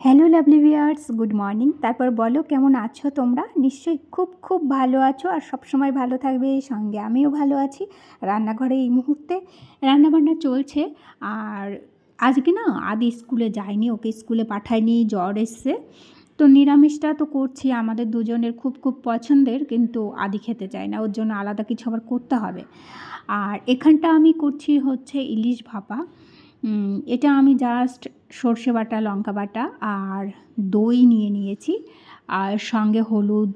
Hello lovely viewers, good morning. তারপর বলো কেমন আছো তোমরা? নিশ্চয়ই খুব খুব ভালো আছো আর সবসময় ভালো থাকবে। সঙ্গে আমিও ভালো আছি। রান্নাঘরে এই মুহূর্তে রান্নাবান্না চলছে। আর আজকে না আদি স্কুলে যায়নি, ওকে স্কুলে পাঠায়নি, জ্বর এসছে। তো নিরামিষটা তো করছি, আমাদের দুজনের খুব খুব পছন্দের, কিন্তু আদি খেতে চায় না, ওর জন্য আলাদা কিছু আবার করতে হবে। আর এখানটা আমি করছি হচ্ছে ইলিশ ভাপা। এটা আমি জাস্ট সর্ষে বাটা, লঙ্কা বাটা আর দই নিয়ে নিয়েছি, আর সঙ্গে হলুদ,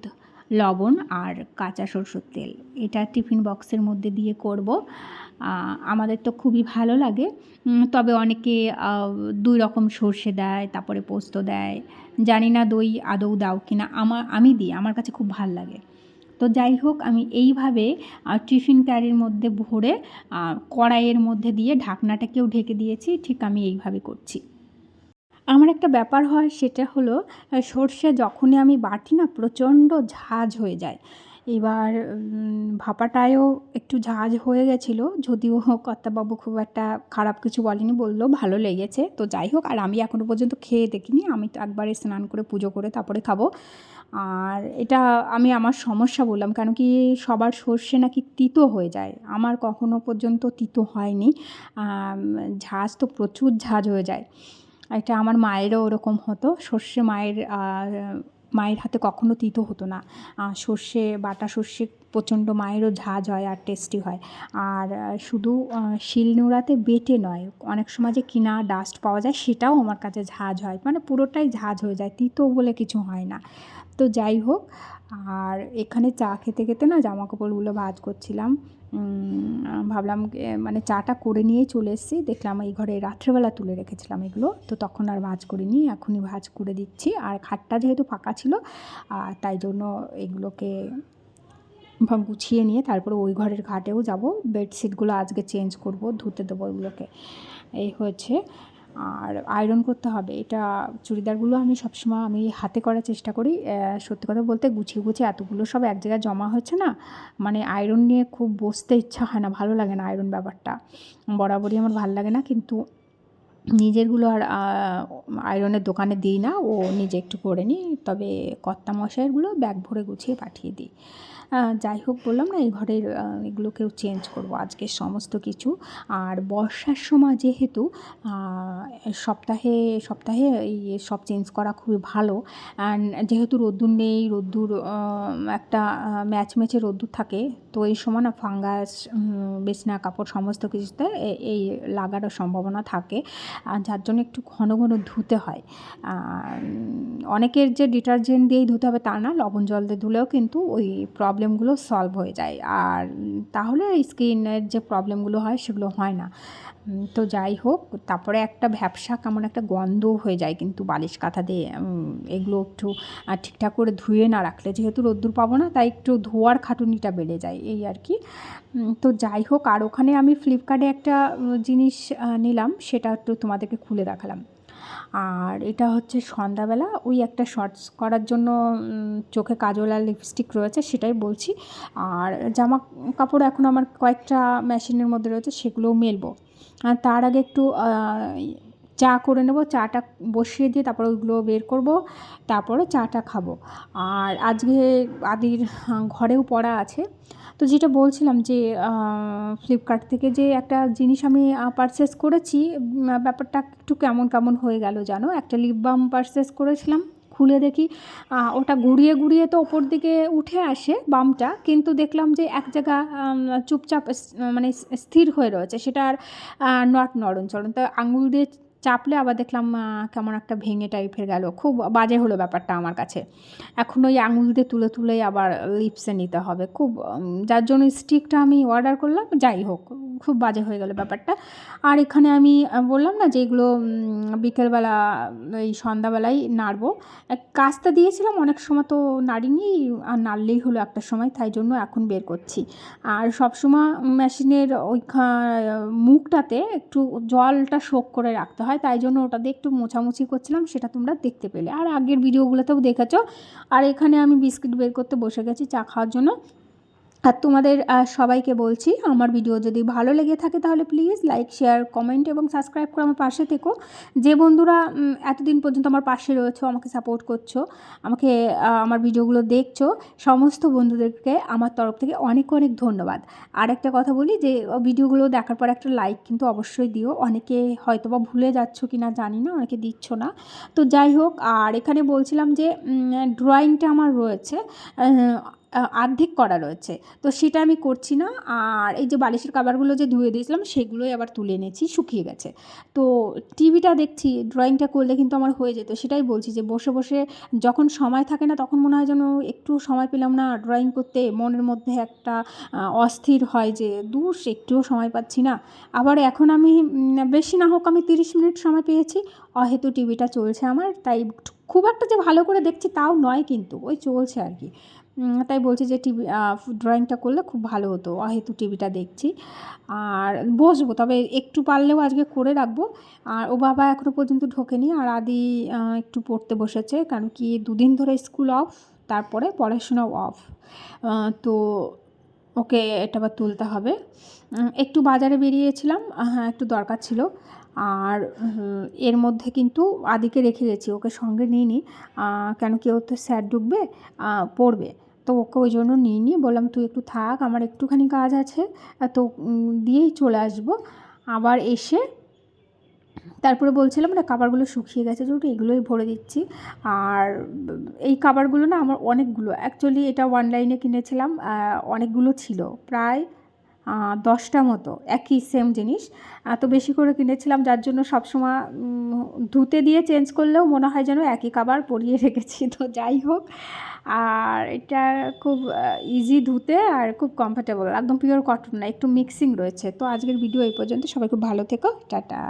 লবণ আর কাঁচা সরষের তেল। এটা টিফিন বক্সের মধ্যে দিয়ে করব। আমাদের তো খুবই ভালো লাগে। তবে অনেকে 2 রকম সর্ষে দেয়, তারপরে পোস্ত দেয়। জানি না দই আদৌ দাও কি না, আমি দিই, আমার কাছে খুব ভাল লাগে। তো যাই হোক, আমি এইভাবে টিফিন ক্যারির মধ্যে ভরে কড়াইয়ের মধ্যে দিয়ে ঢাকনাটাকেও ঢেকে দিয়েছি। ঠিক আমি এইভাবে করছি। আমার একটা ব্যাপার হয়, সেটা হলো সর্ষে যখনই আমি বাটি না প্রচণ্ড ঝাঁঝ হয়ে যায়। এবার ভাপাটায়ও একটু ঝাঁঝ হয়ে গেছিলো, যদিও কর্তাবাবু খুব একটা খারাপ কিছু বলেনি, বললো ভালো লেগেছে। তো যাই হোক, আর আমি এখনও পর্যন্ত খেয়ে দেখিনি। আমি তো একবারে স্নান করে পুজো করে তারপরে খাবো। আর এটা আমি আমার সমস্যা বললাম, কেন কি সবার সর্ষে নাকি তিতো হয়ে যায়, আমার কখনো পর্যন্ত তিতো হয়নি। ঝাঁঝ তো প্রচুর ঝাঁঝ হয়ে যায়। এটা আমার মায়েরও ওরকম হতো। সর্ষে মায়ের হাতে কখনো তিতো হতো না। সর্ষে বাটা সর্ষে প্রচণ্ড মায়েরও ঝাঁঝ হয় আর টেস্টি হয়। আর শুধু শিলনোড়াতে বেটে নয়, অনেক সময় যে কিনা ডাস্ট পাওয়া যায়, সেটাও আমার কাছে ঝাঁঝ হয়, মানে পুরোটাই ঝাঁঝ হয়ে যায়, তিতো বলে কিছু হয় না। তো যাই হোক, আর এখানে চা খেতে খেতে না জামাকাপড়গুলো ভাঁজ করছিলাম। ভাবলাম মানে চাটা করে নিয়েই চলে এসেছি, দেখলাম এই ঘরে রাত্রেবেলা তুলে রেখেছিলাম এগুলো, তো তখন আর ভাঁজ করিনি, এখনই ভাঁজ করে দিচ্ছি। আর খাটটা যেহেতু ফাঁকা ছিল, তাই জন্য এগুলোকে গুছিয়ে নিয়ে তারপরে ওই ঘরের ঘাটেও যাব। বেডশিটগুলো আজকে চেঞ্জ করব, ধুতে দেবো এগুলোকে। এই হচ্ছে। আর আয়রন করতে হবে। এটা চুড়িদারগুলো আমি সবসময় হাতে করার চেষ্টা করি। সত্যি কথা বলতে গুছিয়ে গুছিয়ে এতগুলো সব এক জায়গায় জমা হয়েছে না, মানে আয়রন নিয়ে খুব বসতে ইচ্ছা হয় না, ভালো লাগে না আয়রন ব্যাপারটা, বরাবরই আমার ভালো লাগে না। কিন্তু নিজেরগুলো আর আয়রনের দোকানে দিই না, ও নিজে একটু করে নিই। তবে কর্তামশাইয়েরগুলো ব্যাগ ভরে গুছিয়ে পাঠিয়ে দিই। যাই হোক, বললাম না এই ঘরের এগুলোকেও চেঞ্জ করব আজকে সমস্ত কিছু। আর বর্ষার সময় যেহেতু সপ্তাহে সপ্তাহে এই সব চেঞ্জ করা খুবই ভালো। অ্যান্ড যেহেতু রোদ্দুর নেই, একটা ম্যাচমেচে রোদ্দুর থাকে, তো এই সময় না ফাঙ্গাস, বিছনা কাপড় সমস্ত কিছুতে এই লাগারও সম্ভাবনা থাকে, যার জন্য একটু ঘন ঘন ধুতে হয়। অনেকের যে ডিটারজেন্ট দিয়েই ধুতে হবে তা না, লবণ জল দিয়ে ধুলেও কিন্তু ওই প্রবলেমগুলো সলভ হয়ে যায়, আর তাহলে স্কিনের যে প্রবলেমগুলো হয় সেগুলো হয় না। তো যাই হোক, তারপরে একটা ভ্যাপসা কেমন একটা গন্ধ হয়ে যায় কিন্তু বালিশ কাঁথা দিয়ে। এগুলো একটু ঠিকঠাক করে ধুয়ে না রাখলে, যেহেতু রোদ্দুর পাবো না, তাই একটু ধোয়ার খাটুনিটা বেড়ে যায়, এই আর কি। তো যাই হোক, আর ওখানে আমি ফ্লিপকার্টে একটা জিনিস নিলাম, সেটা একটু তোমাদেরকে খুলে দেখালাম। আর এটা হচ্ছে সন্ধ্যাবেলা ওই একটা শর্টস করার জন্য চোখে কাজল আর লিপস্টিক রয়েছে, সেটাই বলছি। আর জামা কাপড় এখন আমার কয়েকটা মেশিনের মধ্যে রয়েছে, সেগুলোও মেলবো। আর তার আগে একটু চা করে নেব, চাটা বসিয়ে দিয়ে তারপর ওইগুলো বের করব, তারপরে চাটা খাবো। আর আজকে আদির ঘরেও পড়া আছে। তো যেটা বলছিলাম যে ফ্লিপকার্ট থেকে যে একটা জিনিস আমি পারচেস করেছি, ব্যাপারটা একটু কেমন কেমন হয়ে গেল জানো। একটা লিপ বাম পারচেস করেছিলাম, খুলে দেখি ওটা ঘুরিয়ে ঘুরিয়ে তো ওপর দিকে উঠে আসে বামটা, কিন্তু দেখলাম যে এক জায়গা চুপচাপ মানে স্থির হয়ে রয়েছে, সেটা আর নট নড়ন চড়ন। তো আঙুল দিয়ে চাপলে আবার দেখলাম কেমন একটা ভেঙে টাইপের গেল, খুব বাজে হলো ব্যাপারটা আমার কাছে। এখন ওই আঙুল দিয়ে তুলে তুলে আবার লিপসে নিতে হবে, খুব যার জন্য স্টিকটা আমি অর্ডার করলাম। যাই হোক, খুব বাজে হয়ে গেল ব্যাপারটা। আর এখানে আমি বললাম না যে এগুলো বিকেলবেলা এই সন্ধ্যাবেলায় নাড়বো, কাজটা দিয়েছিলাম, অনেক সময় তো নাড়িনি, আর নাড়লেই হলো একটা সময়, তাই জন্য এখন বের করছি। আর সবসময় মেশিনের ওই মুখটাতে একটু জলটা সোক করে রাখতে হয়, তাই জন্য ওটা দিয়ে একটু মোছামুছি করছিলাম, সেটা তোমরা দেখতে পেলে, আর আগের ভিডিওগুলোতেও দেখেছো। আর এখানে আমি বিস্কিট বের করতে বসে গেছি চা খাওয়ার জন্য। আর তোমাদের সবাইকে বলছি, আমার ভিডিও যদি ভালো লেগে থাকে তাহলে প্লিজ লাইক, শেয়ার, কমেন্ট এবং সাবস্ক্রাইব করে আমার পাশে থেকো। যে বন্ধুরা এতদিন পর্যন্ত আমার পাশে রয়েছো, আমাকে সাপোর্ট করছো, আমাকে আমার ভিডিওগুলো দেখছো, সমস্ত বন্ধুদেরকে আমার তরফ থেকে অনেক অনেক ধন্যবাদ। আর একটা কথা বলি যে ভিডিওগুলো দেখার পর একটা লাইক কিন্তু অবশ্যই দিও। অনেকে হয়তো বা ভুলে যাচ্ছ কি না জানি না, অনেকে দিচ্ছ না। তো যাই হোক, আর এখানে বলছিলাম যে ড্রয়িংটা আমার রয়েছে অর্ধেক করা রয়েছে, তো সেটা আমি করছি না। আর এই যে বালিশের কভারগুলো যে ধুয়ে দিয়েছিলাম সেগুলোই আবার তুলে এনেছি, শুকিয়ে গেছে। তো টিভিটা দেখছি, ড্রয়িংটা করলে কিন্তু আমার হয়ে যেত। সেটাই বলছি যে বসে বসে যখন সময় থাকে না তখন মনে হয় যেন একটু সময় পেলাম না ড্রয়িং করতে, মনের মধ্যে একটা অস্থির হয় যে দূর একটুও সময় পাচ্ছি না। আবার এখন আমি বেশি না হোক আমি 30 মিনিট সময় পেয়েছি, অহেতু টিভিটা চলছে আমার, তাই খুব একটা যে ভালো করে দেখছি তাও নয়, কিন্তু ওই চলছে আর কি। তাই বলছি যে টিভি ড্রয়িংটা করলে খুব ভালো হতো, অহেতু টিভিটা দেখছি। আর বসবো, তবে একটু পারলেও আজকে করে রাখবো। আর ও বাবা এখনও পর্যন্ত ঢোকেনি, আর আদি একটু পড়তে বসেছে, কারণ কি 2 দিন ধরে স্কুল অফ, তারপরে পড়াশোনাও অফ। তো ওকে এটা আবার তুলতে হবে। একটু বাজারে বেরিয়েছিলাম, হ্যাঁ একটু দরকার ছিল। আর এর মধ্যে কিন্তু আদিকে রেখে গেছি, ওকে সঙ্গে নিইনি, কেন কি ও তো স্যার ঢুকবে, পড়বে, তো ওকে ওই জন্য নিইনি। বললাম তুই একটু থাক, আমার একটুখানি কাজ আছে, তো দিয়েই চলে আসবো। আবার এসে তারপরে বলছিলাম না কাভারগুলো শুকিয়ে গেছে যেহেতু এগুলোই ভরে দিচ্ছি। আর এই কাভারগুলো না আমার অনেকগুলো, অ্যাকচুয়ালি এটা অনলাইনে কিনেছিলাম, অনেকগুলো ছিল, প্রায় 10টা মতো একই সেম জিনিস। তো বেশি করে কিনেছিলাম, যার জন্য সবসময় ধুতে দিয়ে চেঞ্জ করলেও মনে হয় যেন একই কাভার পরিয়ে রেখেছি। তো যাই হোক, আর এটা খুব ইজি ধুতে আর খুব কমফোর্টেবল, একদম পিওর কটন না, একটু মিক্সিং রয়েছে। তো আজকের ভিডিও এই পর্যন্ত, সবাই খুব ভালো থেকো, টাটা।